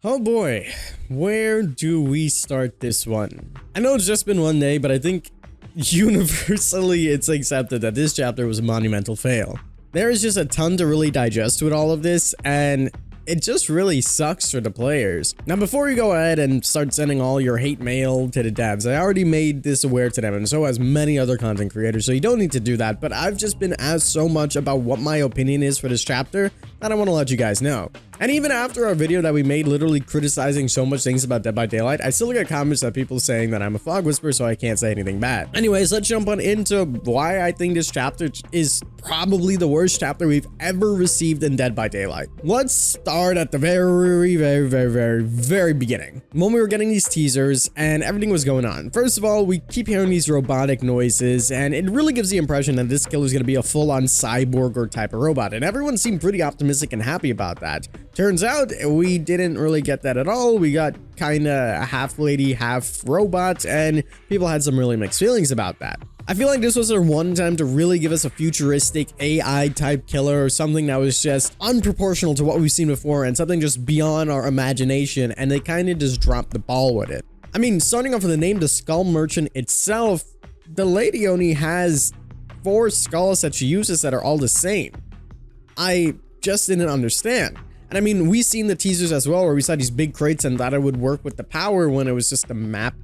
Oh boy, where do we start this one? I know it's just been one day, but I think universally it's accepted that this chapter was a monumental fail. There is just a ton to really digest with all of this, and it just really sucks for the players. Now, before you go ahead and start sending all your hate mail to the devs, I already made this aware to them, and so has many other content creators, so you don't need to do that, but I've just been asked so much about what my opinion is for this chapter that I want to let you guys know. And even after our video that we made literally criticizing so much things about Dead by Daylight, I still get comments that people saying that I'm a fog whisperer, so I can't say anything bad. Anyways, let's jump on into why I think this chapter is probably the worst chapter we've ever received in Dead by Daylight. Let's start at the very beginning, when we were getting these teasers and everything was going on. First of all, we keep hearing these robotic noises, and it really gives the impression that this killer is going to be a full-on cyborg or type of robot, and everyone seemed pretty optimistic and happy about that. Turns out we didn't really get that at all. We got kind of half lady, half robot, and people had some really mixed feelings about that. I feel like this was their one time to really give us a futuristic AI type killer, or something that was just unproportional to what we've seen before and something just beyond our imagination, and they kind of just dropped the ball with it. I mean, starting off with the name, the Skull Merchant itself, the lady only has 4 skulls that she uses that are all the same. I just didn't understand. And I mean, we've seen the teasers as well, where we saw these big crates and thought it would work with the power when it was just a map.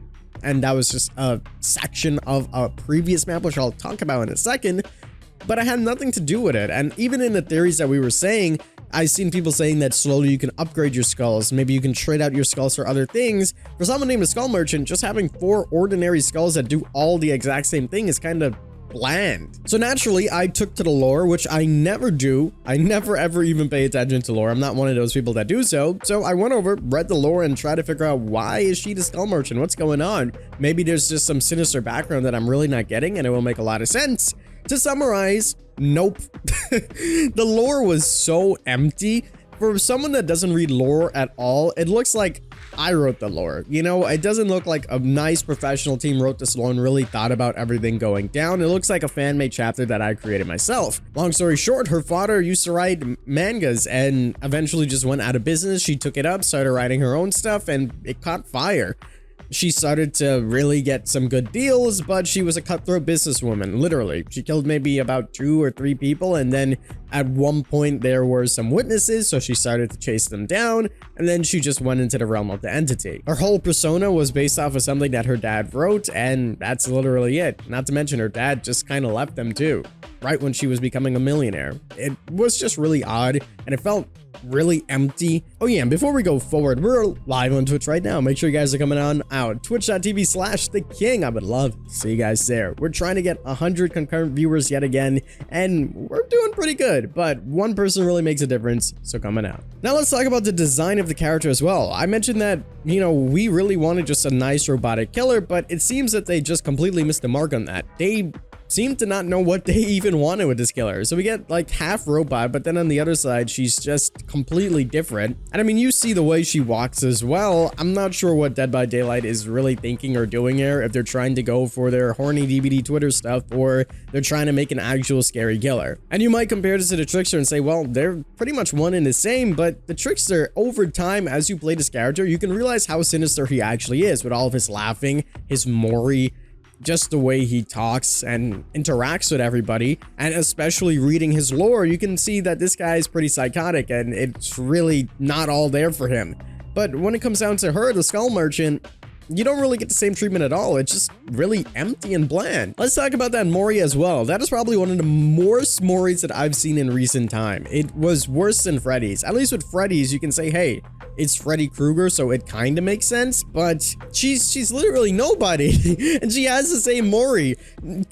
And that was just a section of a previous map, which I'll talk about in a second. But it had nothing to do with it. And even in the theories that we were saying, I've seen people saying that slowly you can upgrade your skulls. Maybe you can trade out your skulls for other things. For someone named the Skull Merchant, just having 4 ordinary skulls that do all the exact same thing is kind of bland. So naturally, I took to the lore, which I never do. I never ever even pay attention to lore. I'm not one of those people that do so. So I went over, read the lore, and tried to figure out, why is she the Skull Merchant? What's going on? Maybe there's just some sinister background that I'm really not getting, and it will make a lot of sense. To summarize, nope. The lore was so empty. For someone that doesn't read lore at all, it looks like I wrote the lore. You know, it doesn't look like a nice professional team wrote this lore and really thought about everything going down. It looks like a fan-made chapter that I created myself. Long story short, her father used to write mangas and eventually just went out of business. She took it up, started writing her own stuff, and it caught fire. She started to really get some good deals, but she was a cutthroat businesswoman, literally. She killed maybe about 2 or 3 people, and then at one point there were some witnesses, so she started to chase them down, and then she just went into the realm of the entity. Her whole persona was based off of something that her dad wrote, and that's literally it. Not to mention her dad just kind of left them too, right when she was becoming a millionaire. It was just really odd, and it felt really empty. Oh yeah, and before we go forward, we're live on Twitch right now. Make sure you guys are coming on out. Twitch.tv/theking. I would love to see you guys there. We're trying to get 100 concurrent viewers yet again, and we're doing pretty good, but one person really makes a difference, so coming out. Now let's talk about the design of the character as well. I mentioned that, you know, we really wanted just a nice robotic killer, but it seems that they just completely missed the mark on that. They seem to not know what they even wanted with this killer. So we get like half robot, but then on the other side, she's just completely different. And I mean, you see the way she walks as well. I'm not sure what Dead by Daylight is really thinking or doing here, if they're trying to go for their horny DVD Twitter stuff, or they're trying to make an actual scary killer. And you might compare this to the Trickster and say, well, they're pretty much one and the same, but the Trickster, over time, as you play this character, you can realize how sinister he actually is with all of his laughing, his Mori, just the way he talks and interacts with everybody, and especially reading his lore, you can see that this guy is pretty psychotic and it's really not all there for him. But when it comes down to her, the Skull Merchant, you don't really get the same treatment at all. It's just really empty and bland. Let's talk about that Mori as well. That is probably one of the worst Moris that I've seen in recent time. It was worse than Freddy's. At least with Freddy's, you can say, hey, it's Freddy Krueger, so it kind of makes sense, but she's literally nobody. And she has the same Mori.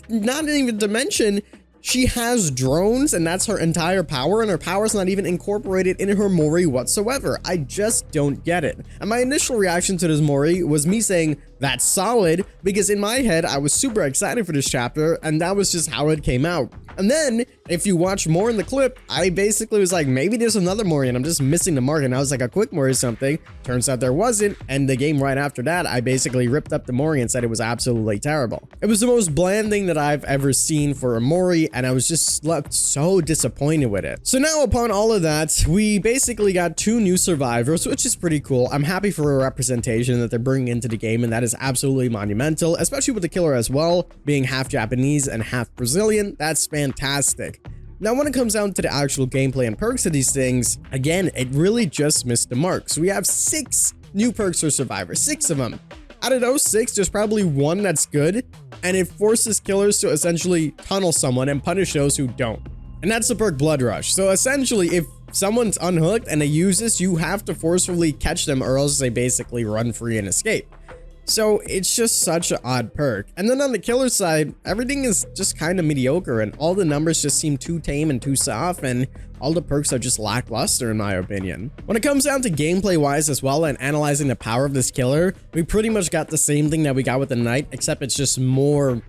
Not even to mention, she has drones, and that's her entire power, and her power's not even incorporated in her Mori whatsoever. I just don't get it. And my initial reaction to this Mori was me saying, That's solid, because in my head, I was super excited for this chapter, and that was just how it came out. And then, if you watch more in the clip, I basically was like, maybe there's another Mori, and I'm just missing the mark, and I was like, a quick Mori or something. Turns out there wasn't, and the game right after that, I basically ripped up the Mori and said it was absolutely terrible. It was the most bland thing that I've ever seen for a Mori, and I was just left so disappointed with it. So now, upon all of that, we basically got 2 new survivors, which is pretty cool. I'm happy for a representation that they're bringing into the game, and that is absolutely monumental, especially with the killer as well, being half Japanese and half Brazilian. That's fantastic. Now, when it comes down to the actual gameplay and perks of these things, again, it really just missed the mark. So we have 6 new perks for survivors, 6 of them. Out of those 6, there's probably 1 that's good, and it forces killers to essentially tunnel someone and punish those who don't. And that's the perk Blood Rush. So essentially, if someone's unhooked and they use this, you have to forcefully catch them, or else they basically run free and escape. So it's just such an odd perk. And then on the killer side, everything is just kind of mediocre, and all the numbers just seem too tame and too soft, and all the perks are just lackluster in my opinion. When it comes down to gameplay wise as well and analyzing the power of this killer, we pretty much got the same thing that we got with the knight, except it's just more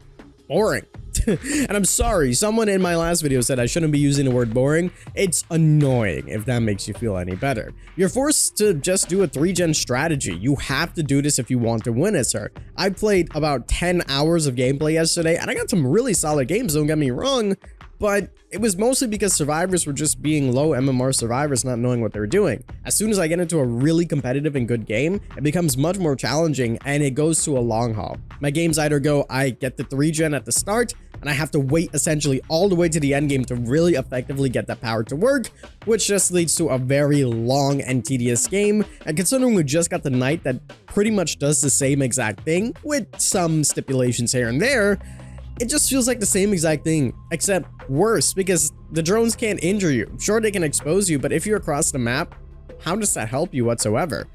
boring. And I'm sorry, someone in my last video said I shouldn't be using the word boring. It's annoying, if that makes you feel any better. You're forced to just do a 3-gen strategy. You have to do this if you want to win as her. I played about 10 hours of gameplay yesterday, and I got some really solid games, don't get me wrong, but it was mostly because survivors were just being low MMR survivors, not knowing what they're doing. As soon as I get into a really competitive and good game, it becomes much more challenging, and it goes to a long haul. My games either go, I get the 3-gen at the start, and I have to wait essentially all the way to the end game to really effectively get that power to work, which just leads to a very long and tedious game. And considering we just got the knight that pretty much does the same exact thing, with some stipulations here and there, it just feels like the same exact thing, except worse, because the drones can't injure you. Sure, they can expose you, but if you're across the map, how does that help you whatsoever?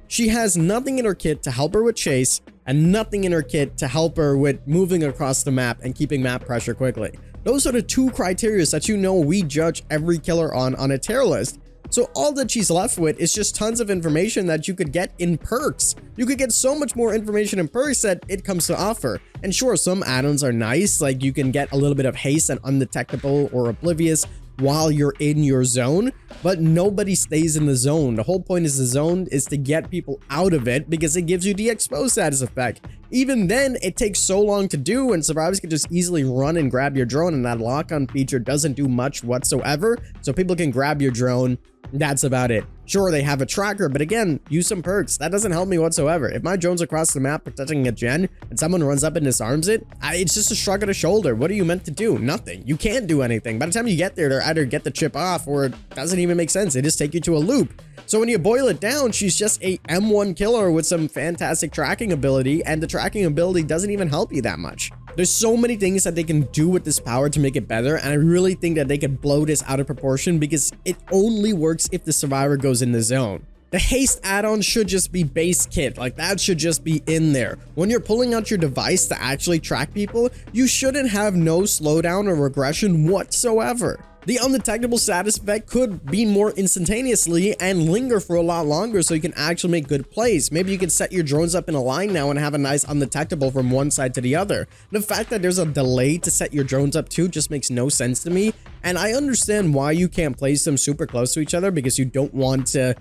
She has nothing in her kit to help her with chase, and nothing in her kit to help her with moving across the map and keeping map pressure quickly. Those are the 2 criteria that you know we judge every killer on a tier list. So all that she's left with is just tons of information that you could get in perks. You could get so much more information in perks that it comes to offer. And sure, some add-ons are nice, like you can get a little bit of haste and undetectable or oblivious while you're in your zone, but nobody stays in the zone. The whole point is the zone is to get people out of it because it gives you the expose status effect. Even then, it takes so long to do, and survivors can just easily run and grab your drone, and that lock-on feature doesn't do much whatsoever, so people can grab your drone. That's about it. Sure, they have a tracker, but again, use some perks. That doesn't help me whatsoever. If my drone's across the map protecting a gen and someone runs up and disarms it, it's just a shrug of the shoulder. What are you meant to do? Nothing. You can't do anything. By the time you get there, they either get the chip off or it doesn't even make sense. They just take you to a loop. So when you boil it down, she's just a M1 killer with some fantastic tracking ability, and the tracking ability doesn't even help you that much. There's so many things that they can do with this power to make it better, and I really think that they could blow this out of proportion because it only works if the survivor goes in the zone. The haste add-on should just be base kit, like that should just be in there. When you're pulling out your device to actually track people, you shouldn't have no slowdown or regression whatsoever. The undetectable status effect could be more instantaneously and linger for a lot longer so you can actually make good plays. Maybe you can set your drones up in a line now and have a nice undetectable from one side to the other. The fact that there's a delay to set your drones up too just makes no sense to me, and I understand why you can't place them super close to each other because you don't want to,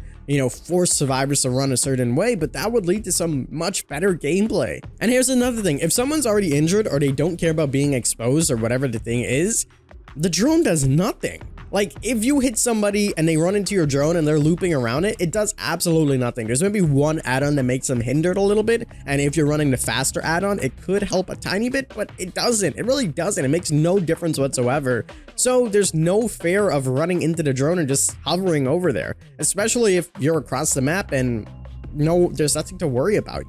force survivors to run a certain way, but that would lead to some much better gameplay. And here's another thing, if someone's already injured or they don't care about being exposed or whatever the thing is, the drone does nothing. Like, if you hit somebody and they run into your drone and they're looping around it, it does absolutely nothing. There's maybe one add-on that makes them hindered a little bit, and if you're running the faster add-on, it could help a tiny bit, but it doesn't. It really doesn't. It makes no difference whatsoever. So there's no fear of running into the drone and just hovering over there, especially if you're across the map and there's nothing to worry about,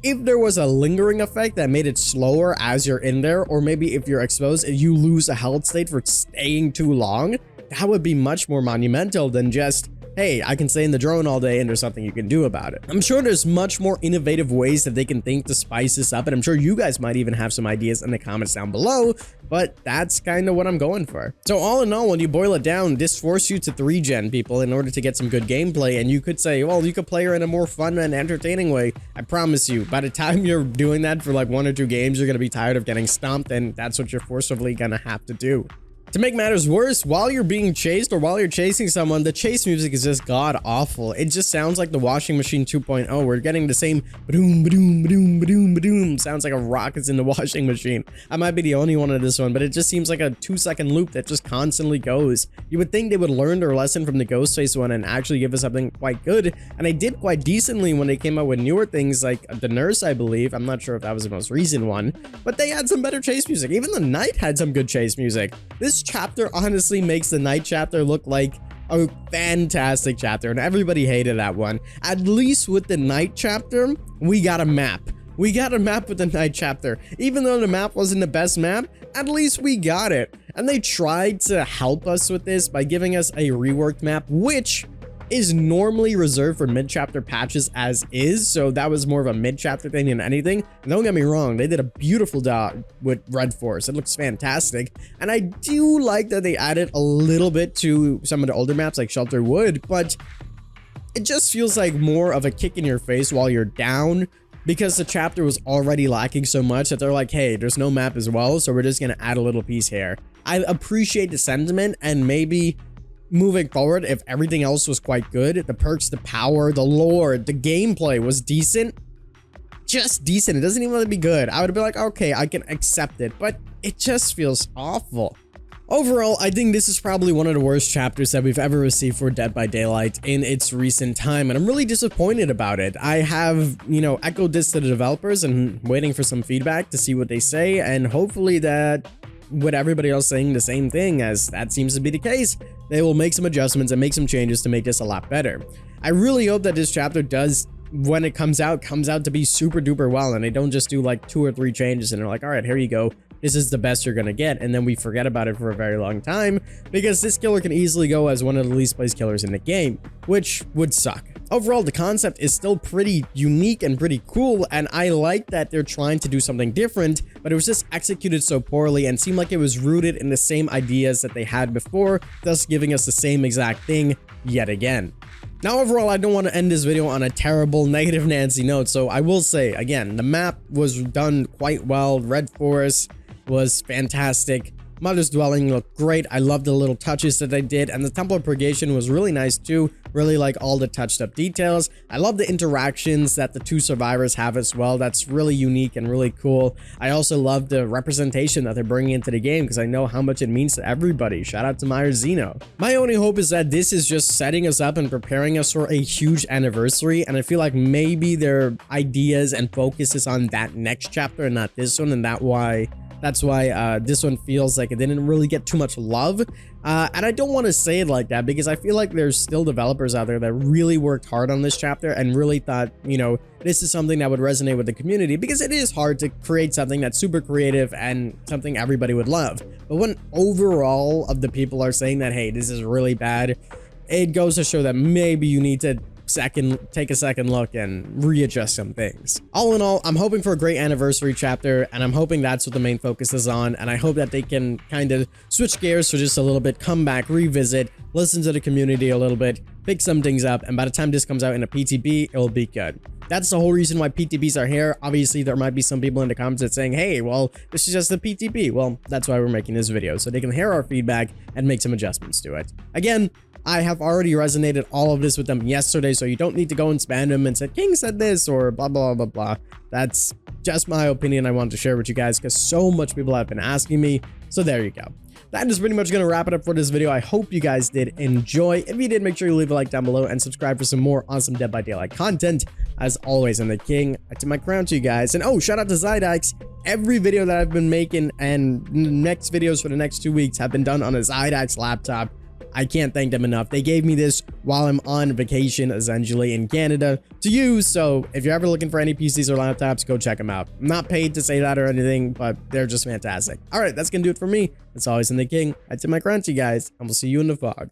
If there was a lingering effect that made it slower as you're in there, or maybe if you're exposed and you lose a health state for staying too long, that would be much more monumental than just hey, I can stay in the drone all day and there's something you can do about it. I'm sure there's much more innovative ways that they can think to spice this up, and I'm sure you guys might even have some ideas in the comments down below, but that's kind of what I'm going for. So all in all, when you boil it down, this forced you to 3-gen people in order to get some good gameplay, and you could say, well, you could play her in a more fun and entertaining way. I promise you, by the time you're doing that for like 1 or 2 games, you're going to be tired of getting stomped, and that's what you're forcibly going to have to do. To make matters worse, while you're being chased or while you're chasing someone, the chase music is just god awful. It just sounds like the Washing Machine 2.0. We're getting the same ba-doom, ba-doom, ba-doom, ba-doom, ba-doom. Sounds like a rocket's in the washing machine. I might be the only one of this one, but it just seems like a 2-second loop that just constantly goes. You would think they would learn their lesson from the Ghostface one and actually give us something quite good, and they did quite decently when they came out with newer things like the Nurse, I believe. I'm not sure if that was the most recent one, but they had some better chase music. Even the Night had some good chase music. This chapter honestly makes the Night chapter look like a fantastic chapter, and everybody hated that one. At least with the Night chapter, we got a map. We got a map with the Night chapter. Even though the map wasn't the best map, at least we got it. And they tried to help us with this by giving us a reworked map, which is normally reserved for mid-chapter patches as is, so that was more of a mid-chapter thing than anything. And don't get me wrong, they did a beautiful job with Red Forest. It looks fantastic, and I do like that they added a little bit to some of the older maps like Shelter Wood, but it just feels like more of a kick in your face while you're down, because the chapter was already lacking so much that they're like, hey, there's no map as well, so we're just gonna add a little piece here. I appreciate the sentiment, and maybe moving forward, if everything else was quite good, the perks, the power, the lore, the gameplay was decent, just decent, it doesn't even have to be good, I would be like, okay, I can accept it, but it just feels awful. Overall, I think this is probably one of the worst chapters that we've ever received for Dead by Daylight in its recent time, and I'm really disappointed about it. I have, echoed this to the developers and waiting for some feedback to see what they say, and hopefully that with everybody else saying the same thing, as that seems to be the case, they will make some adjustments and make some changes to make this a lot better. I really hope that this chapter does, when it comes out to be super duper well, and they don't just do like 2 or 3 changes and they're like, all right, here you go, this is the best you're gonna get, and then we forget about it for a very long time, because this killer can easily go as one of the least played killers in the game, which would suck. Overall, the concept is still pretty unique and pretty cool, and I like that they're trying to do something different, but it was just executed so poorly and seemed like it was rooted in the same ideas that they had before, thus giving us the same exact thing yet again. Now, overall, I don't want to end this video on a terrible negative Nancy note, so I will say, again, the map was done quite well. Red Forest was fantastic. Mother's Dwelling looked great. I love the little touches that they did, and the Temple of Purgation was really nice too. Really like all the touched up details. I love the interactions that the 2 survivors have as well. That's really unique and really cool. I also love the representation that they're bringing into the game, because I know how much it means to everybody. Shout out to Meyer Zeno. My only hope is that this is just setting us up and preparing us for a huge anniversary, and I feel like maybe their ideas and focus is on that next chapter and not this one, and that's why this one feels like it didn't really get too much love. And I don't want to say it like that, because I feel like there's still developers out there that really worked hard on this chapter and really thought, this is something that would resonate with the community, because it is hard to create something that's super creative and something everybody would love. But when overall of the people are saying that, hey, this is really bad, it goes to show that maybe you need to take a second look and readjust some things. All in all, I'm hoping for a great anniversary chapter, and I'm hoping that's what the main focus is on, and I hope that they can kind of switch gears for just a little bit, come back, revisit, listen to the community a little bit, pick some things up, and by the time this comes out in a PTB, it'll be good. That's the whole reason why PTBs are here. Obviously, there might be some people in the comments that saying, hey, well, this is just a PTB. Well, that's why we're making this video, so they can hear our feedback and make some adjustments to it. Again, I have already resonated all of this with them yesterday, so you don't need to go and spam them and say, King said this, or blah, blah, blah, blah. That's just my opinion I wanted to share with you guys, because so much people have been asking me, so there you go. That is pretty much going to wrap it up for this video. I hope you guys did enjoy. If you did, make sure you leave a like down below and subscribe for some more awesome Dead by Daylight content. As always, I'm the King. I tip my crown to you guys. And oh, shout out to Zydax. Every video that I've been making and next videos for the next 2 weeks have been done on a Zydax laptop. I can't thank them enough. They gave me this while I'm on vacation, essentially, in Canada to use. So if you're ever looking for any PCs or laptops, go check them out. I'm not paid to say that or anything, but they're just fantastic. All right, that's going to do it for me. As always, I'm the King. I tip my crown to you guys, and we'll see you in the fog.